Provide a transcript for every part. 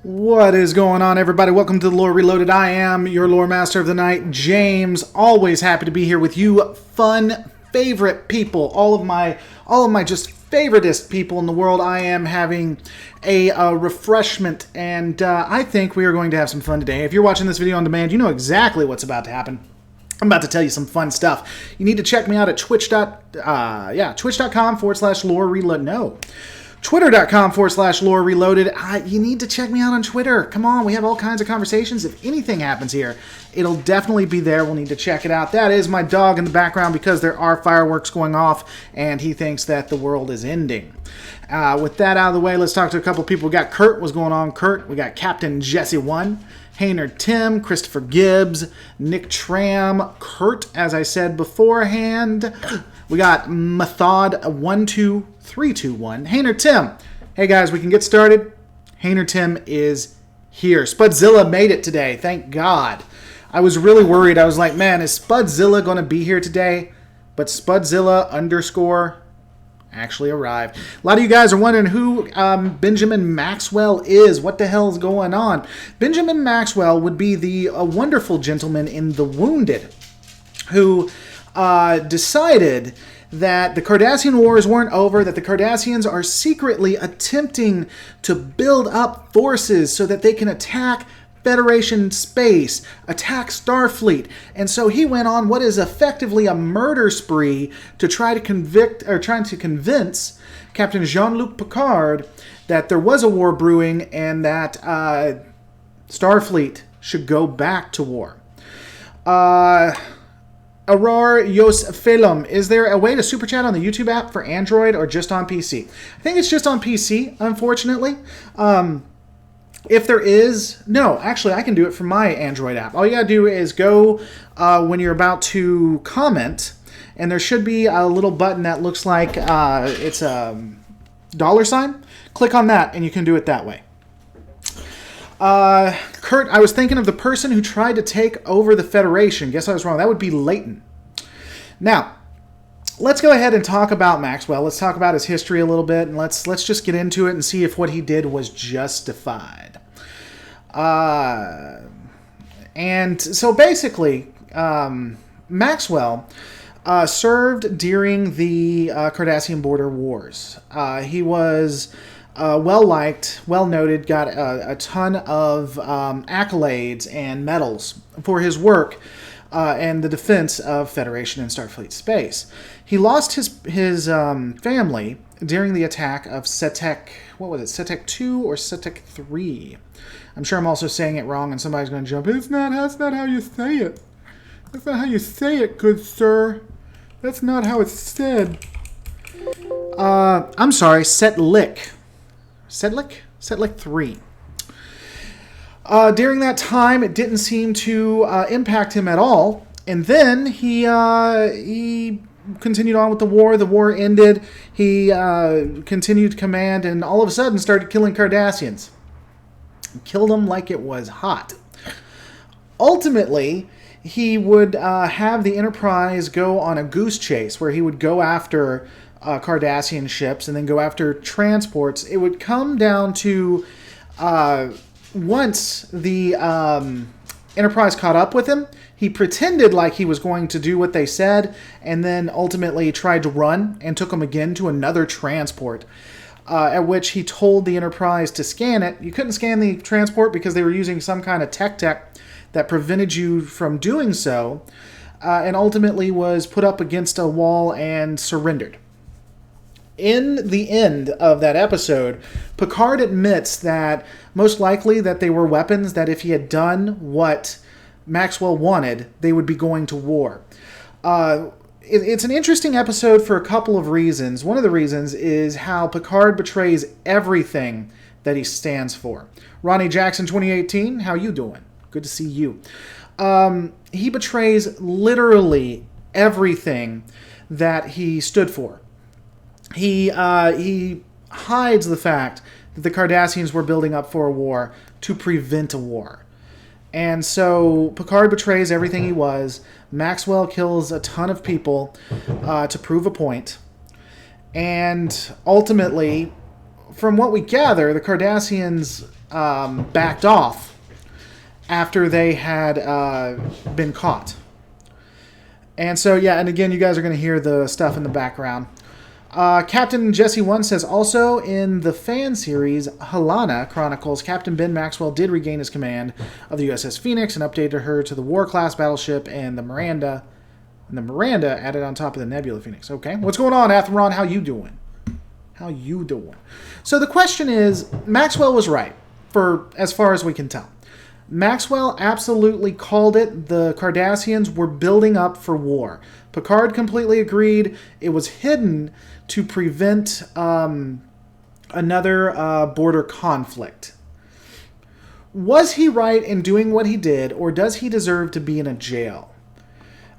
What is going on, everybody? Welcome to the Lore Reloaded. I am your lore master of the night, James. Always happy to be here with you, fun, favorite people. All of my just favoritist people in the world. I am having a refreshment, and I think we are going to have some fun today. If you're watching this video on demand, you know exactly what's about to happen. I'm about to tell you some fun stuff. You need to check me out at twitch.com/lore reload. No. Twitter.com/lore reloaded. You need to check me out on Twitter. Come on, we have all kinds of conversations. If anything happens here, it'll definitely be there. We'll need to check it out. That is my dog in the background because there are fireworks going off and he thinks that the world is ending. With that out of the way, let's talk to a couple people. We got Kurt. What's going on, Kurt? We got Captain Jesse1, Haynard Tim, Christopher Gibbs, Nick Tram, Kurt, as I said beforehand. We got Method12321. Haynard Tim. Hey guys, we can get started. Haynard Tim is here. Spudzilla made it today. Thank God. I was really worried. I was like, man, is Spudzilla going to be here today? But Spudzilla _ actually arrived. A lot of you guys are wondering who Benjamin Maxwell is. What the hell is going on? Benjamin Maxwell would be the wonderful gentleman in The Wounded who decided that the Cardassian wars weren't over, that the Cardassians are secretly attempting to build up forces so that they can attack Federation space, attack Starfleet. And so he went on what is effectively a murder spree to try to convince Captain Jean-Luc Picard that there was a war brewing and that Starfleet should go back to war. Aurora Yos Phelim, is there a way to super chat on the YouTube app for Android or just on PC? I think it's just on PC, unfortunately. If there is, no, actually I can do it from my Android app. All you gotta do is go when you're about to comment, and there should be a little button that looks like it's a $sign. Click on that and you can do it that way. Kurt, I was thinking of the person who tried to take over the Federation. Guess I was wrong. That would be Leighton. Now, let's go ahead and talk about Maxwell. Let's talk about his history a little bit, and let's just get into it and see if what he did was justified. And so basically, Maxwell served during the Cardassian border wars. He was well-liked, well-noted, got a ton of accolades and medals for his work and the defense of Federation and Starfleet space. He lost his family during the attack of Cetek, what was it, Cetek 2 or Cetek 3? I'm sure I'm also saying it wrong and somebody's going to jump, that's not how you say it. That's not how you say it, good sir. That's not how it's said. I'm sorry, Setlik. Setlik 3. During that time, it didn't seem to impact him at all. And then he continued on with the war. The war ended. He continued command and all of a sudden started killing Cardassians. Killed them like it was hot. Ultimately, he would have the Enterprise go on a goose chase where he would go after Cardassian ships and then go after transports. It would come down to once the Enterprise caught up with him, he pretended like he was going to do what they said and then ultimately tried to run and took them again to another transport, at which he told the Enterprise to scan it. You couldn't scan the transport because they were using some kind of tech that prevented you from doing so, and ultimately was put up against a wall and surrendered. In the end of that episode, Picard admits that most likely that they were weapons, that if he had done what Maxwell wanted, they would be going to war. It's an interesting episode for a couple of reasons. One of the reasons is how Picard betrays everything that he stands for. Ronnie Jackson 2018, how you doing? Good to see you. He betrays literally everything that he stood for. He hides the fact that the Cardassians were building up for a war to prevent a war. And so Picard betrays everything he was. Maxwell kills a ton of people to prove a point. And ultimately, from what we gather, the Cardassians backed off after they had been caught. And so, yeah, and again, you guys are going to hear the stuff in the background. Captain Jesse 1 says, also in the fan series Helena Chronicles, Captain Ben Maxwell did regain his command of the USS Phoenix and updated her to the War class battleship and the Miranda added on top of the Nebula Phoenix. Okay, what's going on, Atheron? How you doing? How you doing? So the question is, Maxwell was right, for as far as we can tell. Maxwell absolutely called it. The Cardassians were building up for war. Picard completely agreed. It was hidden to prevent another border conflict. Was he right in doing what he did, or does he deserve to be in a jail?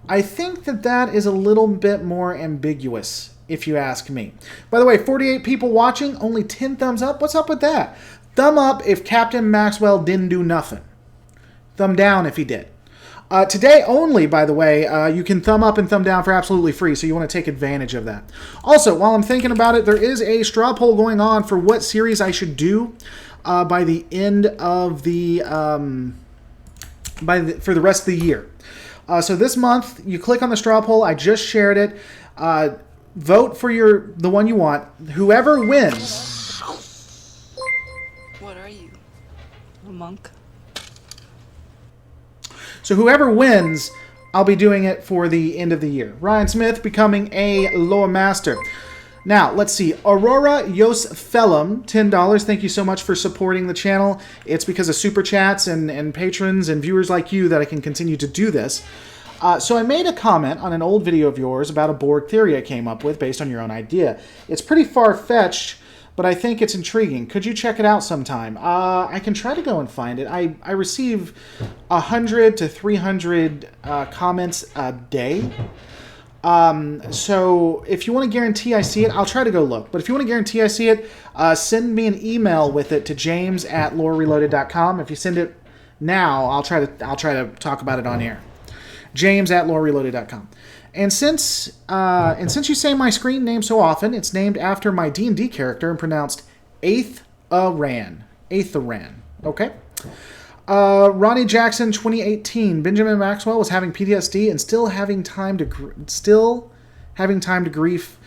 I think that is a little bit more ambiguous, if you ask me. By the way, 48 people watching, only 10 thumbs up. What's up with that? Thumb up if Captain Maxwell didn't do nothing. Thumb down if he did. Today only, by the way, you can thumb up and thumb down for absolutely free, so you want to take advantage of that. Also, while I'm thinking about it, there is a straw poll going on for what series I should do by the end of the for the rest of the year. So this month, you click on the straw poll. I just shared it. Vote for the one you want. Whoever wins. What are you? A monk? So whoever wins, I'll be doing it for the end of the year. Ryan Smith becoming a lore master. Now, let's see. Aurora Yosfelum, $10. Thank you so much for supporting the channel. It's because of super chats and patrons and viewers like you that I can continue to do this. So I made a comment on an old video of yours about a Borg theory I came up with based on your own idea. It's pretty far-fetched, but I think it's intriguing. Could you check it out sometime? I can try to go and find it. I receive 100 to 300 comments a day. So if you want to guarantee I see it, I'll try to go look. But if you want to guarantee I see it, send me an email with it to james@lorereloaded.com. If you send it now, I'll try to talk about it on air. james@lorereloaded.com. And since you say my screen name so often, it's named after my D&D character and pronounced Aetharan. Okay? Ronnie Jackson, 2018. Benjamin Maxwell was having PTSD and still having time to grief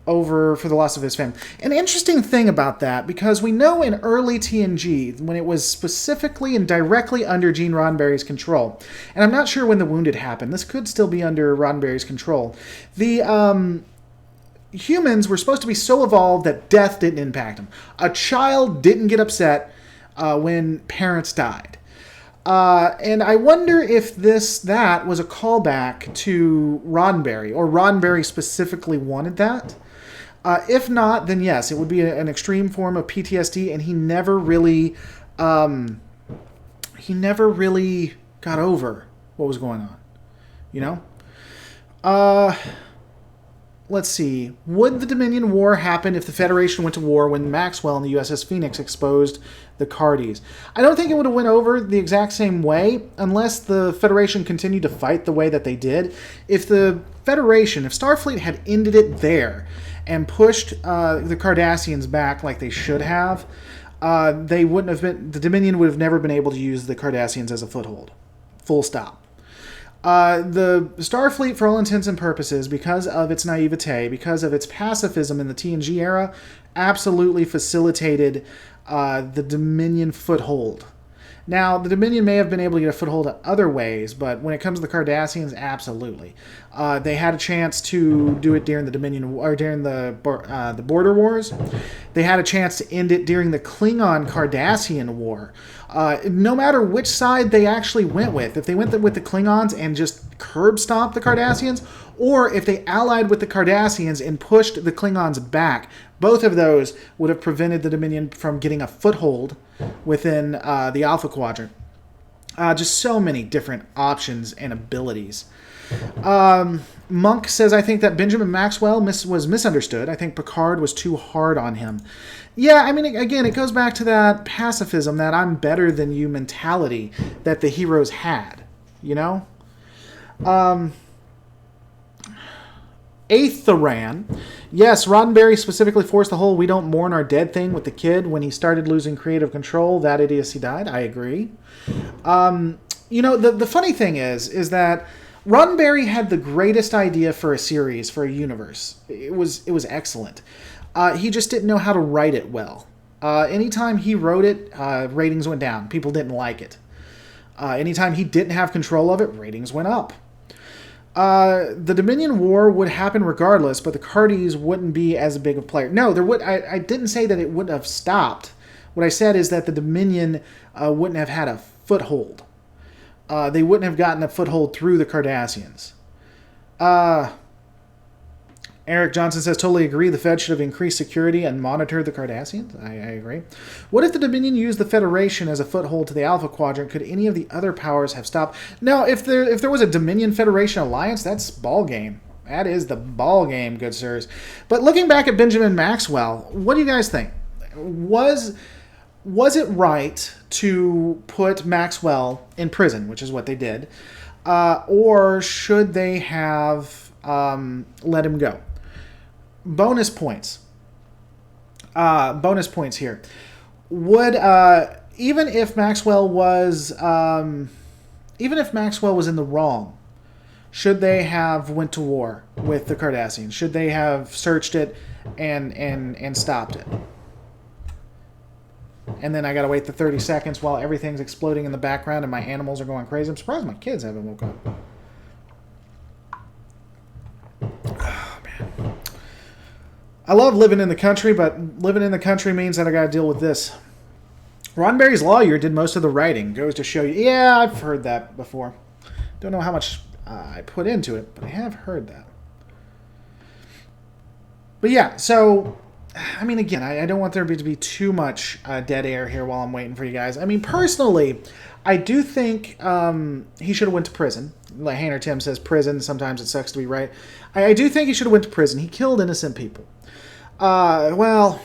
over for the loss of his family. An interesting thing about that, because we know in early TNG, when it was specifically and directly under Gene Roddenberry's control, and I'm not sure when the Wounded happened, this could still be under Roddenberry's control, the humans were supposed to be so evolved that death didn't impact them. A child didn't get upset when parents died. And I wonder if that was a callback to Roddenberry, or Roddenberry specifically wanted that. If not, then yes, it would be an extreme form of PTSD, and he never really got over what was going on. You know? Let's see. Would the Dominion War happen if the Federation went to war when Maxwell and the USS Phoenix exposed the Cardies? I don't think it would have went over the exact same way unless the Federation continued to fight the way that they did. If Starfleet had ended it there and pushed the Cardassians back like they should have, the Dominion would have never been able to use the Cardassians as a foothold. Full stop. The Starfleet, for all intents and purposes, because of its naivete, because of its pacifism in the TNG era, absolutely facilitated the Dominion foothold. Now, the Dominion may have been able to get a foothold in other ways, but when it comes to the Cardassians, absolutely. They had a chance to do it during the Dominion or during the Border Wars. They had a chance to end it during the Klingon-Cardassian War. No matter which side they actually went with, if they went with the Klingons and just curb stomped the Cardassians, or if they allied with the Cardassians and pushed the Klingons back, both of those would have prevented the Dominion from getting a foothold within the Alpha Quadrant. Just so many different options and abilities. Monk says, I think that Benjamin Maxwell was misunderstood. I think Picard was too hard on him. Yeah, I mean, again, it goes back to that pacifism, that I'm better than you mentality that the heroes had, you know? Aetharan, Yes, Roddenberry specifically forced the whole "we don't mourn our dead" thing with the kid when he started losing creative control. That idiocy died. I agree. The funny thing is that Roddenberry had the greatest idea for a series, for a universe. It was excellent. He just didn't know how to write it well. Anytime he wrote it, ratings went down. People didn't like it. Anytime he didn't have control of it, ratings went up. The Dominion War would happen regardless, but the Cardis wouldn't be as big of a player. No, there would. I didn't say that it wouldn't have stopped. What I said is that the Dominion wouldn't have had a foothold. They wouldn't have gotten a foothold through the Cardassians. Eric Johnson says, totally agree. The Fed should have increased security and monitored the Cardassians. I agree. What if the Dominion used the Federation as a foothold to the Alpha Quadrant? Could any of the other powers have stopped? No, if there was a Dominion Federation alliance, that's ball game. That is the ball game, good sirs. But looking back at Benjamin Maxwell, what do you guys think? Was it right to put Maxwell in prison, which is what they did, or should they have let him go? Bonus points. Bonus points here. Would even if Maxwell was in the wrong, should they have went to war with the Cardassians? Should they have searched it and stopped it? And then I gotta wait the 30 seconds while everything's exploding in the background and my animals are going crazy. I'm surprised my kids haven't woke up. Oh, man. I love living in the country, but living in the country means that I gotta deal with this. Roddenberry's lawyer did most of the writing. Goes to show you. Yeah, I've heard that before. Don't know how much I put into it, but I have heard that. But yeah, so... I mean, again, I don't want there to be too much dead air here while I'm waiting for you guys. I mean, personally, I do think he should have went to prison. Like Hainer Tim says, prison, sometimes it sucks to be right. I do think he should have went to prison. He killed innocent people. Well,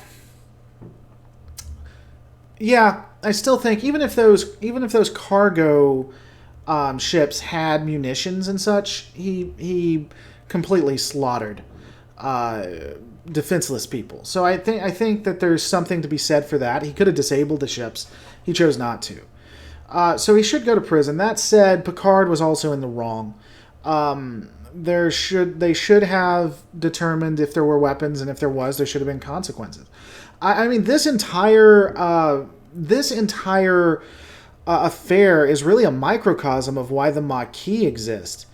yeah, I still think even if those cargo ships had munitions and such, he completely slaughtered defenseless people. So I think that there's something to be said for that. He could have disabled the ships. He chose not to. So he should go to prison. That said, Picard was also in the wrong. They should have determined if there were weapons, and if there was, there should have been consequences. I mean, this entire affair is really a microcosm of why the Maquis exist.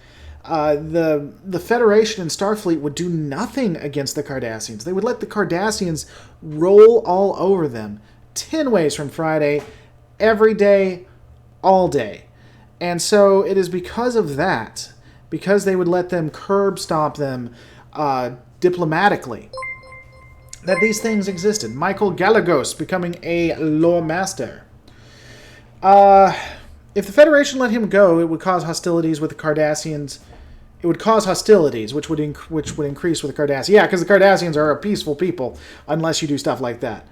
The Federation and Starfleet would do nothing against the Cardassians. They would let the Cardassians roll all over them 10 ways from Friday, every day, all day. And so it is because of that, because they would let them curb stomp them diplomatically, that these things existed. Michael Galagos becoming a lore master. If the Federation let him go, it would cause hostilities with the Cardassians. It would cause hostilities, which would increase with the Cardassians. Yeah, because the Cardassians are a peaceful people, unless you do stuff like that.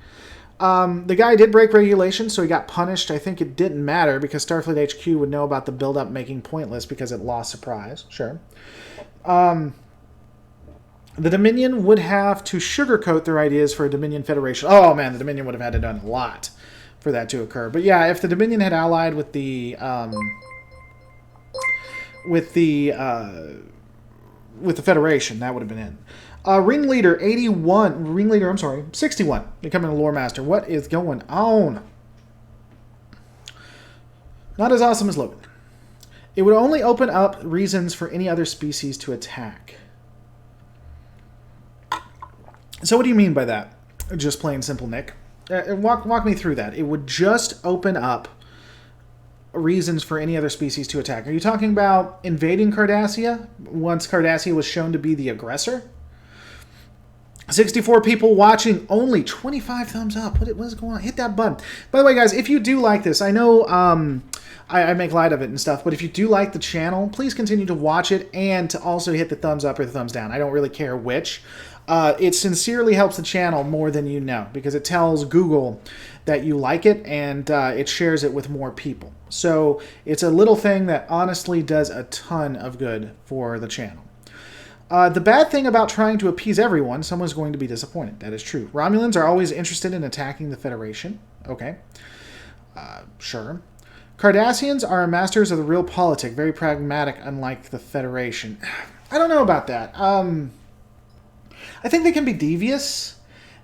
The guy did break regulations, so he got punished. I think it didn't matter, because Starfleet HQ would know about the build-up making pointless because it lost surprise. Sure. The Dominion would have to sugarcoat their ideas for a Dominion Federation. Oh, man, the Dominion would have had to done a lot for that to occur. But yeah, if the Dominion had allied with the Federation, that would have been in. Ringleader 61, becoming a lore master. What is going on? Not as awesome as Logan. It would only open up reasons for any other species to attack. So what do you mean by that? Just plain simple, Nick. Walk me through that. It would just open up reasons for any other species to attack. Are you talking about invading Cardassia once Cardassia was shown to be the aggressor? 64 people watching, only 25 thumbs up. What is going on? Hit that button. By the way, guys, if you do like this, I know I make light of it and stuff, but if you do like the channel, please continue to watch it and to also hit the thumbs up or the thumbs down. I don't really care which. It sincerely helps the channel more than you know, because it tells Google that you like it, and it shares it with more people. So it's a little thing that honestly does a ton of good for the channel. The bad thing about trying to appease everyone, someone's going to be disappointed. That is true. Romulans are always interested in attacking the Federation. Okay. Sure. Cardassians are masters of the real politic, very pragmatic, unlike the Federation. I don't know about that. I think they can be devious.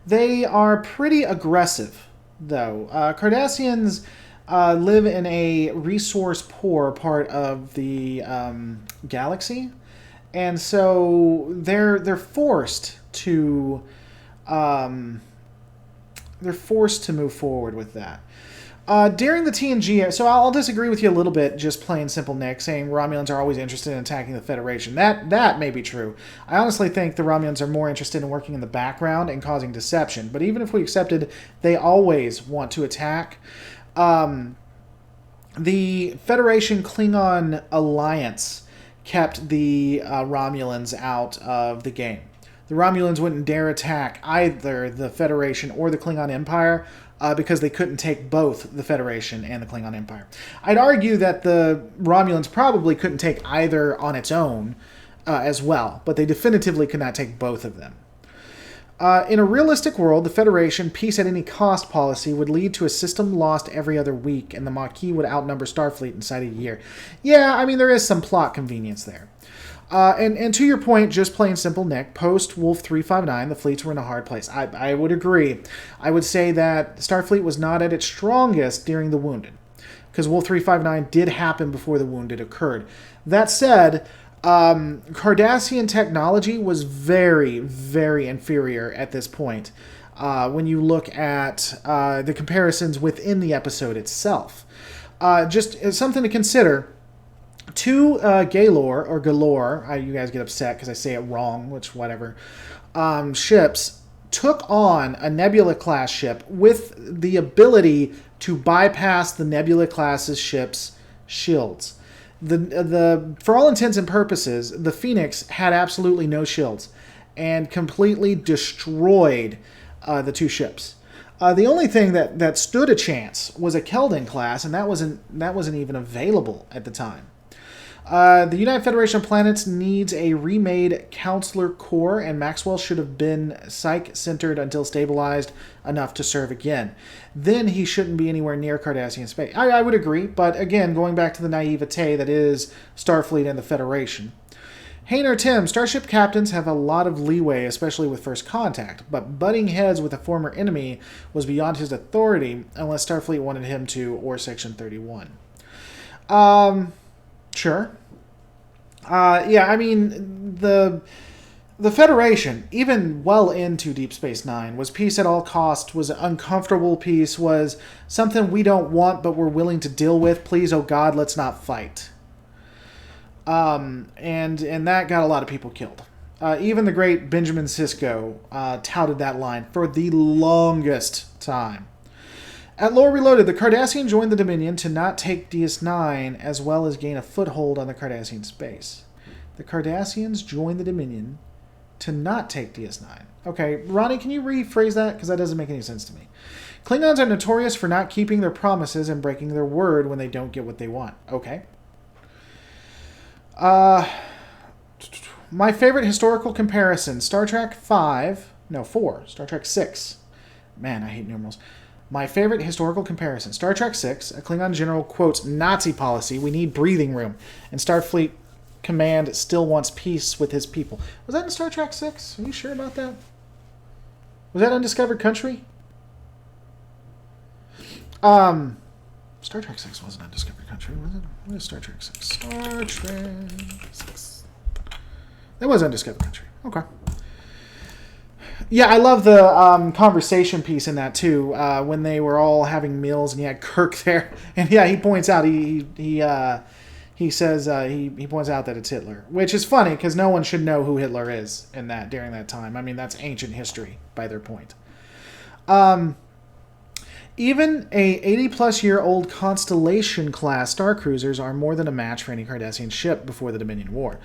They are pretty aggressive, though. Cardassians live in a resource-poor part of the galaxy, and so they're forced to move forward with that. During the TNG, so I'll disagree with you a little bit, just plain simple, Nick, saying Romulans are always interested in attacking the Federation. That may be true. I honestly think the Romulans are more interested in working in the background and causing deception. But even if we accepted they always want to attack, the Federation Klingon alliance kept the Romulans out of the game. The Romulans wouldn't dare attack either the Federation or the Klingon Empire because they couldn't take both the Federation and the Klingon Empire. I'd argue that the Romulans probably couldn't take either on its own as well, but they definitively could not take both of them. In a realistic world, the Federation peace at any cost policy would lead to a system lost every other week, and the Maquis would outnumber Starfleet inside a year. Yeah, I mean, there is some plot convenience there. And to your point, just plain simple, Nick, post Wolf 359, the fleets were in a hard place. I would agree. I would say that Starfleet was not at its strongest during the Wounded, because Wolf 359 did happen before the Wounded occurred. That said, Cardassian technology was very, very inferior at this point when you look at the comparisons within the episode itself. Just as something to consider, two Galore, or Galore, you guys get upset because I say it wrong, which whatever, ships took on a Nebula-class ship with the ability to bypass the Nebula-class's ship's shields. For all intents and purposes, the Phoenix had absolutely no shields and completely destroyed the two ships. The only thing that stood a chance was a Keldon class, and that wasn't even available at the time. The United Federation of Planets needs a remade Counselor Corps, and Maxwell should have been psych-centered until stabilized enough to serve again. Then he shouldn't be anywhere near Cardassian space. I would agree, but again, going back to the naivete that is Starfleet and the Federation. Hayner Tim, Starship captains have a lot of leeway, especially with first contact, but butting heads with a former enemy was beyond his authority unless Starfleet wanted him to, or Section 31. Sure. Yeah, I mean, the Federation, even well into Deep Space Nine, was peace at all costs, was uncomfortable peace, was something we don't want but we're willing to deal with. Please, oh God, let's not fight. And that got a lot of people killed. Even the great Benjamin Sisko touted that line for the longest time. At Lore Reloaded, the Cardassian joined the Dominion to not take DS9 as well as gain a foothold on the Cardassian space. The Cardassians joined the Dominion to not take DS9. Okay, Ronnie, can you rephrase that? Because that doesn't make any sense to me. Klingons are notorious for not keeping their promises and breaking their word when they don't get what they want. Okay. My favorite historical comparison, Star Trek 4, Star Trek 6. Man, I hate numerals. My favorite historical comparison, Star Trek 6, a Klingon general quotes Nazi policy, we need breathing room, and Starfleet Command still wants peace with his people. Was that in Star Trek 6? Are you sure about that? Was that Undiscovered Country? Star Trek 6 wasn't Undiscovered Country, was it? What is Star Trek 6? Star Trek 6. That was Undiscovered Country. Okay. Yeah, I love the conversation piece in that too. When they were all having meals and he had Kirk there, and yeah, he points out he says he points out that it's Hitler, which is funny because no one should know who Hitler is in that during that time. I mean, that's ancient history by their point. Even a 80-plus-year-old Constellation class star cruisers are more than a match for any Cardassian ship before the Dominion War.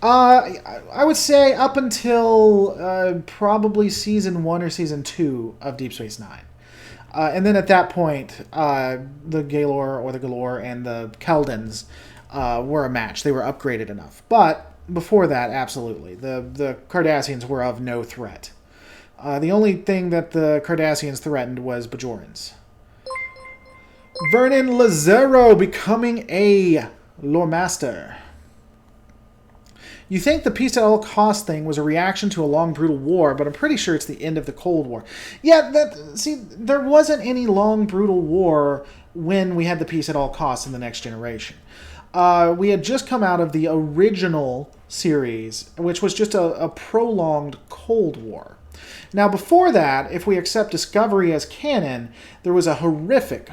I would say up until probably Season 1 or Season 2 of Deep Space Nine. And then at that point, the Galore or the Galore and the Keldons were a match. They were upgraded enough. But before that, absolutely. The Cardassians were of no threat. The only thing that the Cardassians threatened was Bajorans. Vernon Lazaro becoming a lore master. You think the peace at all costs thing was a reaction to a long, brutal war, but I'm pretty sure it's the end of the Cold War. Yeah, there wasn't any long, brutal war when we had the peace at all costs in The Next Generation. We had just come out of the original series, which was just a prolonged Cold War. Now, before that, if we accept Discovery as canon, there was a horrific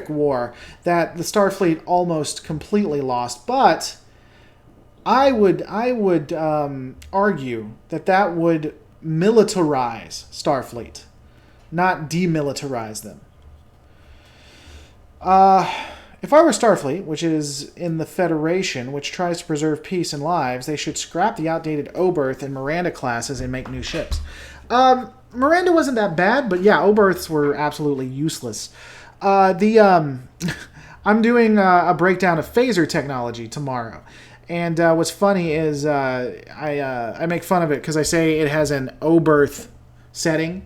war that the Starfleet almost completely lost. But I would argue that would militarize Starfleet, not demilitarize them. If I were Starfleet, which is in the Federation, which tries to preserve peace and lives, they should scrap the outdated Oberth and Miranda classes and make new ships. Miranda wasn't that bad, but yeah, Oberths were absolutely useless. I'm doing a breakdown of phaser technology tomorrow. And what's funny is I make fun of it because I say it has an Oberth setting,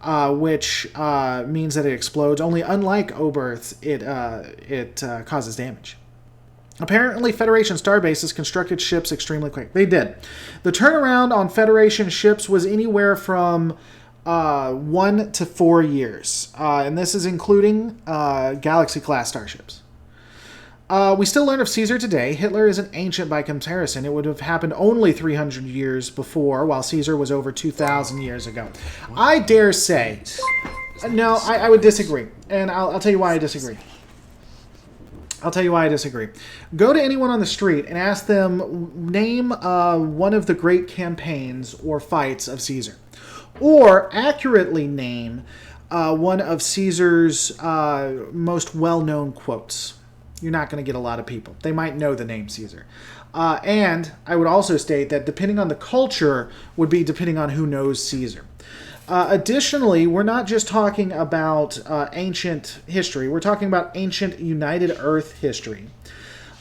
which means that it explodes. Only unlike Oberth, it causes damage. Apparently, Federation starbases constructed ships extremely quick. They did. The turnaround on Federation ships was anywhere from 1 to 4 years. And this is including Galaxy-class starships. We still learn of Caesar today. Hitler is an ancient by comparison. It would have happened only 300 years before, while Caesar was over 2,000 years ago. I dare say... No, I would disagree. And I'll tell you why I disagree. Go to anyone on the street and ask them, name one of the great campaigns or fights of Caesar. Or accurately name one of Caesar's most well-known quotes. You're not going to get a lot of people. They might know the name Caesar. And I would also state that depending on the culture would be depending on who knows Caesar. Additionally, we're not just talking about ancient history. We're talking about ancient United Earth history,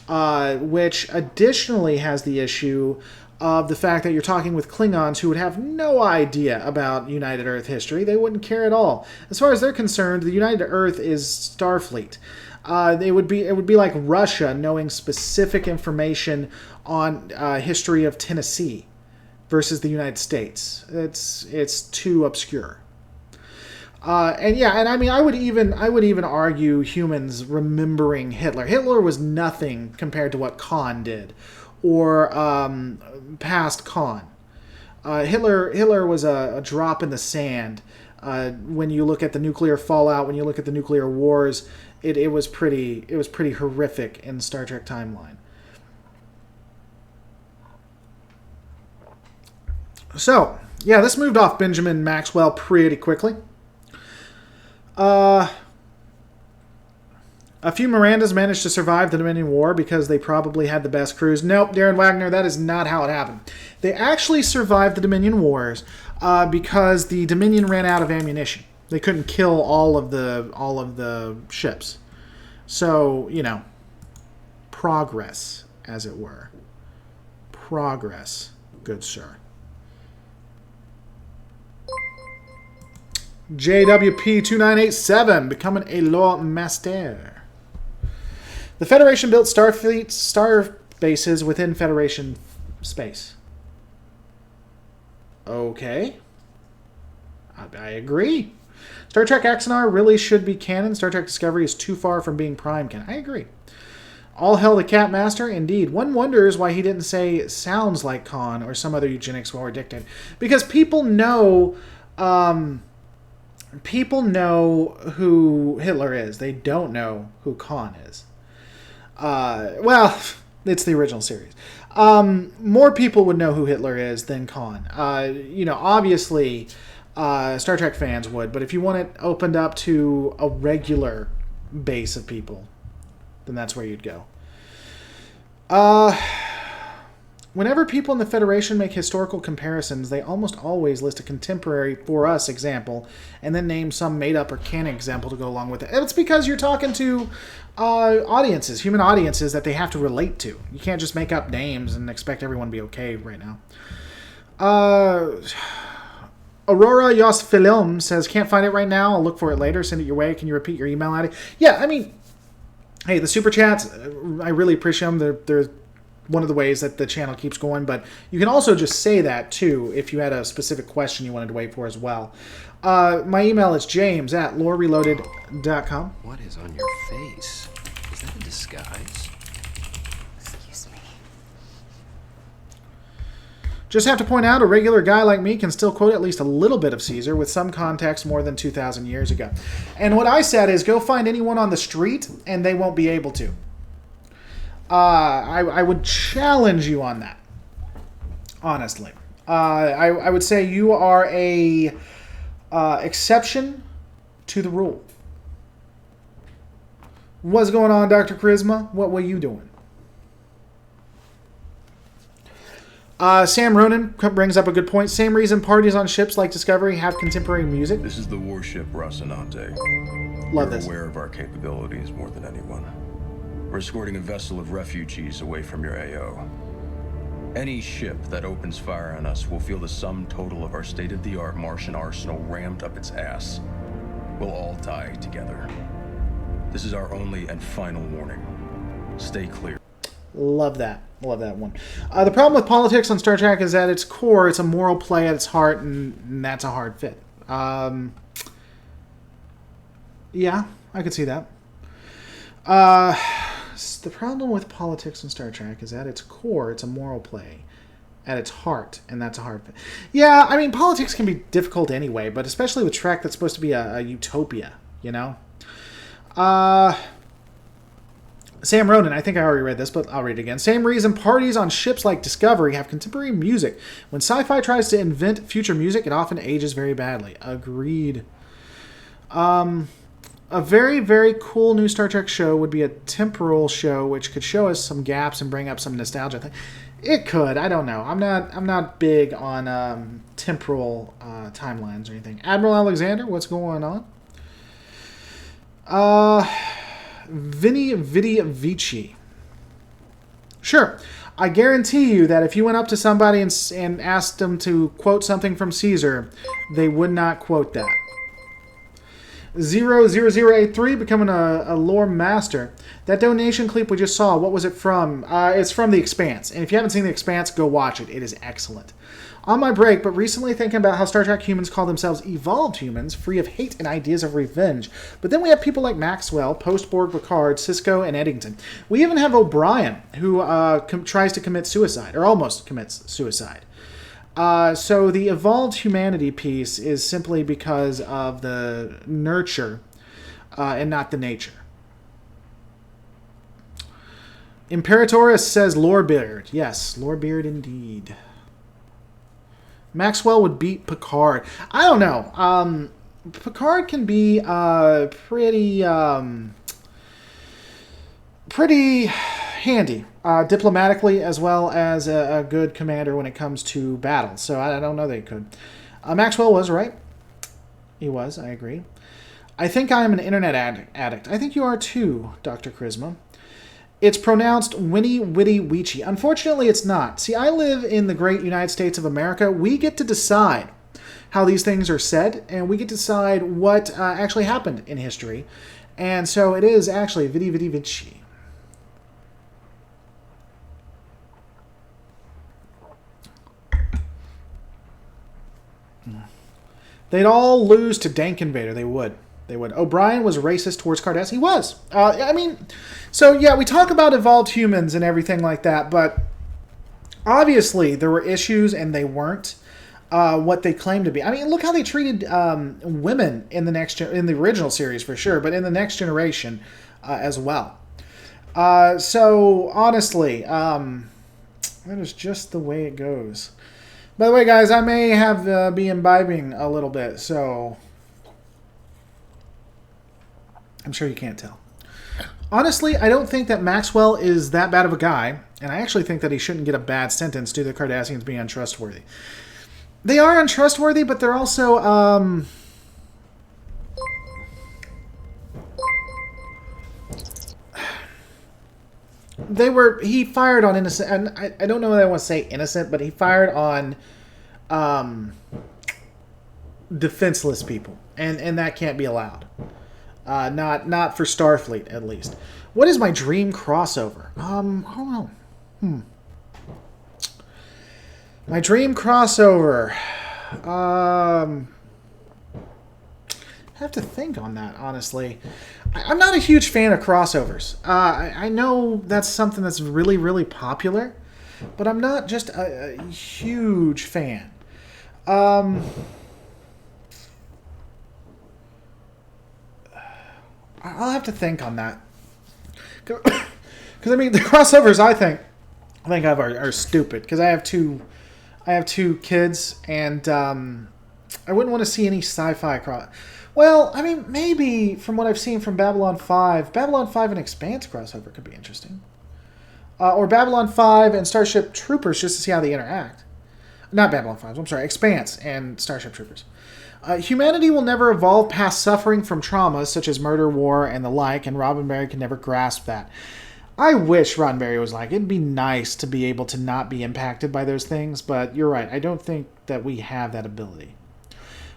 which additionally has the issue of the fact that you're talking with Klingons who would have no idea about United Earth history. They wouldn't care at all. As far as they're concerned, the United Earth is Starfleet. It would be like Russia knowing specific information on history of Tennessee versus the United States. It's too obscure. I mean, I would even argue humans remembering Hitler. Hitler was nothing compared to what Khan did, or past Khan. Hitler was a drop in the sand. When you look at the nuclear fallout, when you look at the nuclear wars, it was pretty horrific in the Star Trek timeline. So, yeah, this moved off Benjamin Maxwell pretty quickly. A few Mirandas managed to survive the Dominion War because they probably had the best crews. Nope, Darren Wagner, that is not how it happened. They actually survived the Dominion Wars because the Dominion ran out of ammunition. They couldn't kill all of the ships. So, progress, as it were. Progress, good sir. JWP2987, becoming a lore master. The Federation built Starfleet star bases within Federation space. Okay. I agree. Star Trek Axanar really should be canon. Star Trek Discovery is too far from being prime canon. I agree. All hail the Cat Master. Indeed. One wonders why he didn't say sounds like Khan or some other eugenics war dictator. Because people know who Hitler is. They don't know who Khan is. Well, it's the original series. More people would know who Hitler is than Khan. Obviously, Star Trek fans would, but if you want it opened up to a regular base of people, then that's where you'd go. Whenever people in the Federation make historical comparisons, they almost always list a contemporary for us example and then name some made-up or canon example to go along with it. And it's because you're talking to audiences, human audiences that they have to relate to. You can't just make up names and expect everyone to be okay right now. Aurora Yosfilm says, can't find it right now. I'll look for it later. Send it your way. Can you repeat your email ID? Yeah, I mean, hey, the super chats, I really appreciate them. They're one of the ways that the channel keeps going, but you can also just say that too if you had a specific question you wanted to wait for as well. My email is james@lorereloaded.com. What is on your face? Is that a disguise? Excuse me. Just have to point out, a regular guy like me can still quote at least a little bit of Caesar with some context more than 2,000 years ago. And what I said is, go find anyone on the street and they won't be able to. I would challenge you on that, honestly. I would say you are a exception to the rule. What's going on, Dr. Charisma? What were you doing? Sam Ronan brings up a good point. Same reason parties on ships like Discovery have contemporary music. This is the warship Rocinante. Love You're this. aware of our capabilities more than anyone. We're escorting a vessel of refugees away from your AO. Any ship that opens fire on us will feel the sum total of our state-of-the-art Martian arsenal rammed up its ass. We'll all die together. This is our only and final warning. Stay clear. Love that. Love that one. The problem with politics on Star Trek is at its core, it's a moral play at its heart, and that's a hard fit. Yeah, I could see that. The problem with politics in Star Trek is at its core, it's a moral play at its heart, and that's a hard fit. Yeah, I mean, politics can be difficult anyway, but especially with Trek that's supposed to be a utopia, you know? Sam Ronan, I think I already read this, but I'll read it again. Same reason parties on ships like Discovery have contemporary music. When sci-fi tries to invent future music, it often ages very badly. Agreed. A very, very cool new Star Trek show would be a temporal show, which could show us some gaps and bring up some nostalgia. It could. I don't know. I'm not big on temporal timelines or anything. Admiral Alexander, what's going on? Vinny Vici. Sure. I guarantee you that if you went up to somebody and asked them to quote something from Caesar, they would not quote that. 00083 becoming a lore master. That donation clip we just saw, what was it from? It's from The Expanse. And if you haven't seen The Expanse, go watch it. It is excellent. On my break, but recently thinking about how Star Trek humans call themselves evolved humans, free of hate and ideas of revenge. But then we have people like Maxwell, post-Borg Picard, Sisko, and Eddington. We even have O'Brien, who tries to commit suicide, or almost commits suicide. So the evolved humanity piece is simply because of the nurture and not the nature. Imperatorus says Lorebeard. Yes, Lorebeard indeed. Maxwell would beat Picard. I don't know. Picard can be pretty handy, diplomatically, as well as a good commander when it comes to battle. So I don't know that he could. Maxwell was right. He was, I agree. I think I am an internet addict. I think you are too, Dr. Charisma. It's pronounced Winnie Witty Weechy. Unfortunately, it's not. See, I live in the great United States of America. We get to decide how these things are said, and we get to decide what actually happened in history. And so it is actually Vitty Vitty Vici. They'd all lose to Dank Invader. They would. They would. O'Brien was racist towards Cardassians. He was. I mean, so yeah, we talk about evolved humans and everything like that, but obviously there were issues and they weren't what they claimed to be. I mean, look how they treated women in the original series for sure, but in the Next Generation as well. So honestly, that is just the way it goes. By the way, guys, I may have be imbibing a little bit, so I'm sure you can't tell. Honestly, I don't think that Maxwell is that bad of a guy, and I actually think that he shouldn't get a bad sentence due to the Cardassians being untrustworthy. They are untrustworthy, but they're also, he fired on innocent, and I don't know that I want to say innocent, but he fired on, defenseless people, and that can't be allowed. Not for Starfleet, at least. What is my dream crossover? I don't know. My dream crossover. I have to think on that, honestly. I'm not a huge fan of crossovers. I know that's something that's really, really popular, but I'm not just a huge fan. I'll have to think on that. Because I mean, the crossovers I think of are stupid. Because I have two kids, and I wouldn't want to see any sci-fi cross. Well, I mean, maybe from what I've seen from Babylon 5, Babylon 5 and Expanse crossover could be interesting. Or Babylon 5 and Starship Troopers, just to see how they interact. Not Babylon 5, I'm sorry, Expanse and Starship Troopers. Humanity will never evolve past suffering from traumas such as murder, war, and the like, and Roddenberry can never grasp that. I wish Roddenberry was like, it'd be nice to be able to not be impacted by those things, but you're right, I don't think that we have that ability.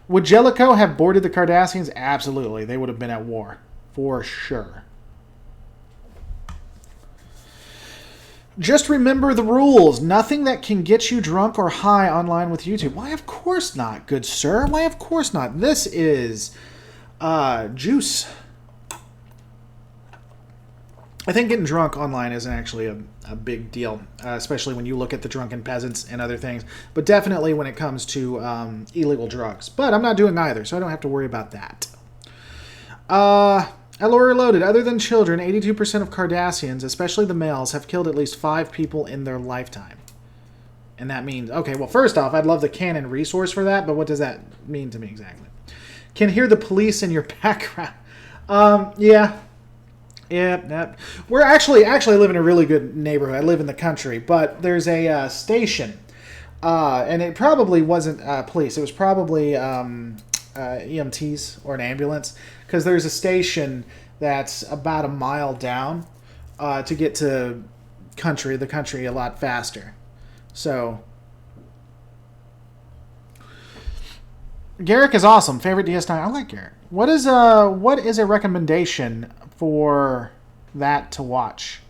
Would Jellicoe have boarded the Cardassians? Absolutely, they would have been at war. For sure. Just remember the rules. Nothing that can get you drunk or high online with YouTube. Why, of course not, good sir. Why, of course not. This is juice. I think getting drunk online isn't actually a big deal, especially when you look at the drunken peasants and other things. But definitely when it comes to illegal drugs. But I'm not doing either, so I don't have to worry about that. Alloy Reloaded. Other than children, 82% of Cardassians, especially the males, have killed at least 5 people in their lifetime. And that means... Okay, well, first off, I'd love the canon resource for that, but what does that mean to me exactly? Can hear the police in your background. Yeah. Yeah. We're actually live in a really good neighborhood. I live in the country, but there's a station, and it probably wasn't police. It was probably EMTs or an ambulance, because there's a station that's about a mile down to get to the country a lot faster. So Garrick is awesome. Favorite DS9. I like Garrick. What is a recommendation for that to watch?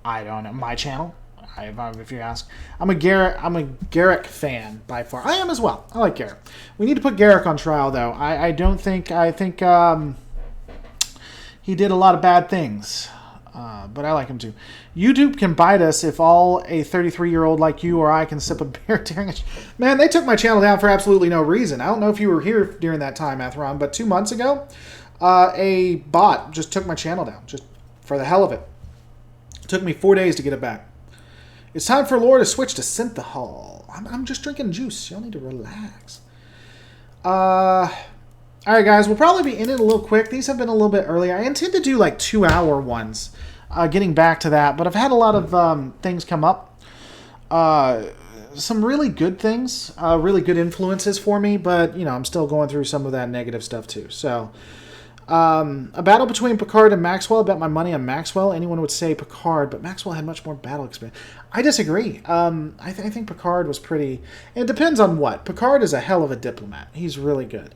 I don't know. My channel. If you ask, I'm a Garrick fan by far. I am as well. I like Garrick. We need to put Garrick on trial, though. I think he did a lot of bad things, but I like him too. YouTube can bite us if all a 33-year-old like you or I can sip a beer during it. Man, they took my channel down for absolutely no reason. I don't know if you were here during that time, Atheron, but 2 months ago, a bot just took my channel down, just for the hell of it. It took me 4 days to get it back. It's time for Laura to switch to synthahol. I'm just drinking juice. Y'all need to relax. Alright, guys. We'll probably be in it a little quick. These have been a little bit earlier. I intend to do like 2-hour ones. Getting back to that. But I've had a lot of things come up. Some really good things. Really good influences for me. But, you know, I'm still going through some of that negative stuff too. So... a battle between Picard and Maxwell. I bet my money on Maxwell. Anyone would say Picard, but Maxwell had much more battle experience. I disagree. I think Picard was pretty... And it depends on what. Picard is a hell of a diplomat. He's really good.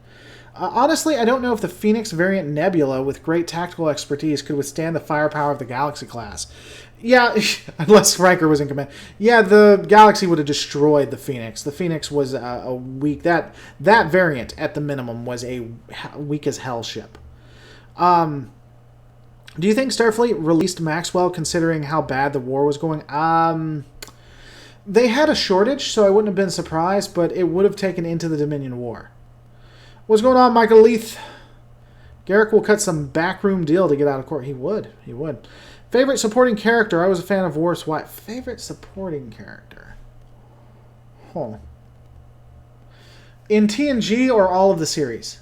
Honestly, I don't know if the Phoenix variant Nebula with great tactical expertise could withstand the firepower of the Galaxy class. Yeah, unless Riker was in command. Yeah, the Galaxy would have destroyed the Phoenix. The Phoenix was a weak... That variant, at the minimum, was a weak as hell ship. Do you think Starfleet released Maxwell considering how bad the war was going? They had a shortage, so I wouldn't have been surprised, but it would have taken into the Dominion War. What's going on, Michael Leith? Garrick will cut some backroom deal to get out of court. He would. Favorite supporting character? I was a fan of Worf's wife. Favorite supporting character? Huh. In TNG or all of the series?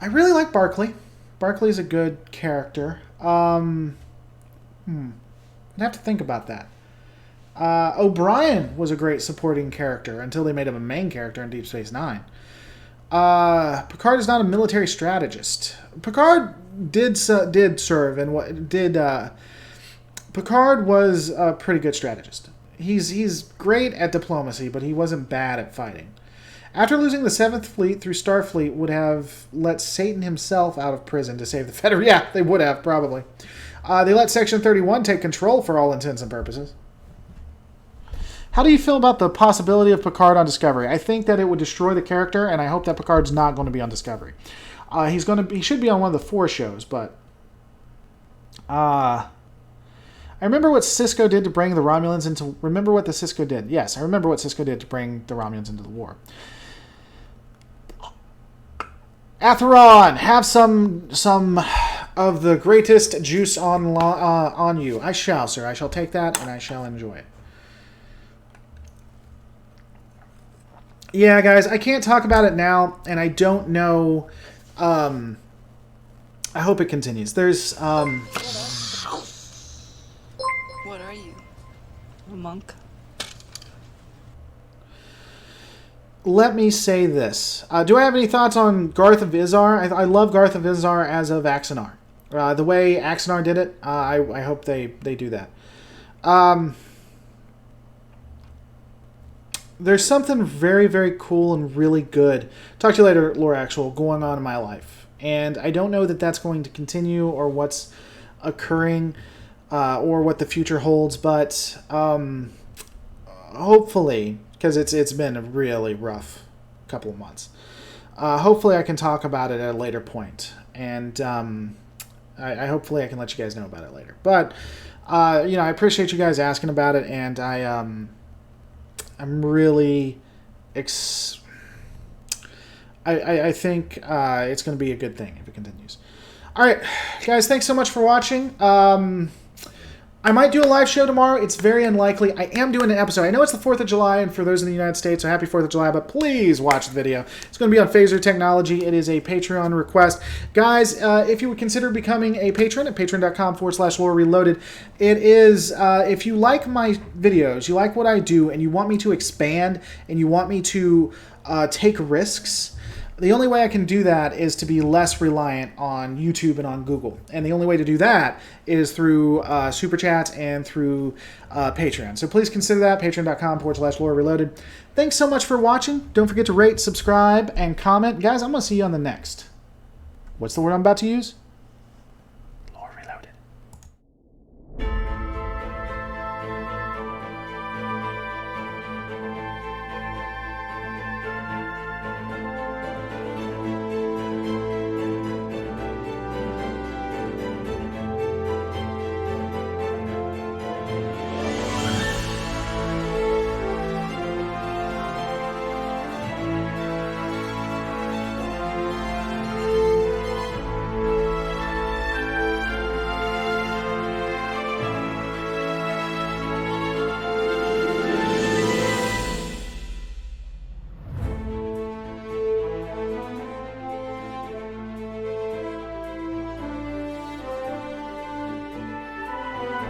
I really like Barclay. Barclay's a good character. I'd have to think about that. O'Brien was a great supporting character until they made him a main character in Deep Space Nine. Picard is not a military strategist. Picard did serve and Picard was a pretty good strategist. He's great at diplomacy, but he wasn't bad at fighting. After losing the 7th Fleet through Starfleet would have let Satan himself out of prison to save the Federation. Yeah, they would have, probably. They let Section 31 take control for all intents and purposes. How do you feel about the possibility of Picard on Discovery? I think that it would destroy the character, and I hope that Picard's not going to be on Discovery. He should be on one of the 4 shows, but I remember what Sisko did to bring the Romulans into... Remember what the Sisko did? Yes, I remember what Sisko did to bring the Romulans into the war. Atheron, have some of the greatest juice on you. I shall, sir. I shall take that, and I shall enjoy it. Yeah, guys, I can't talk about it now, and I don't know... I hope it continues. There's... What are you? A monk? Let me say this. Do I have any thoughts on Garth of Izar? I love Garth of Izar as of Axanar. The way Axanar did it, I hope they do that. There's something very, very cool and really good. Talk to you later, Lore Actual, going on in my life. And I don't know that that's going to continue or what's occurring or what the future holds, but hopefully... because it's been a really rough couple of months. Hopefully I can talk about it at a later point, and I hopefully I can let you guys know about it later. But I appreciate you guys asking about it, and I'm really I think it's going to be a good thing if it continues. All right, guys, thanks so much for watching. I might do a live show tomorrow. It's very unlikely. I am doing an episode. I know it's the 4th of July, and for those in the United States, so happy 4th of July, but please watch the video. It's going to be on Phaser Technology. It is a Patreon request. Guys, if you would consider becoming a patron at patreon.com/Lore Reloaded, it is, if you like my videos, you like what I do, and you want me to expand, and you want me to take risks, the only way I can do that is to be less reliant on YouTube and on Google. And the only way to do that is through Super Chats and through Patreon. So please consider that, patreon.com/Lore Reloaded. Thanks so much for watching. Don't forget to rate, subscribe, and comment. Guys, I'm going to see you on the next. What's the word I'm about to use?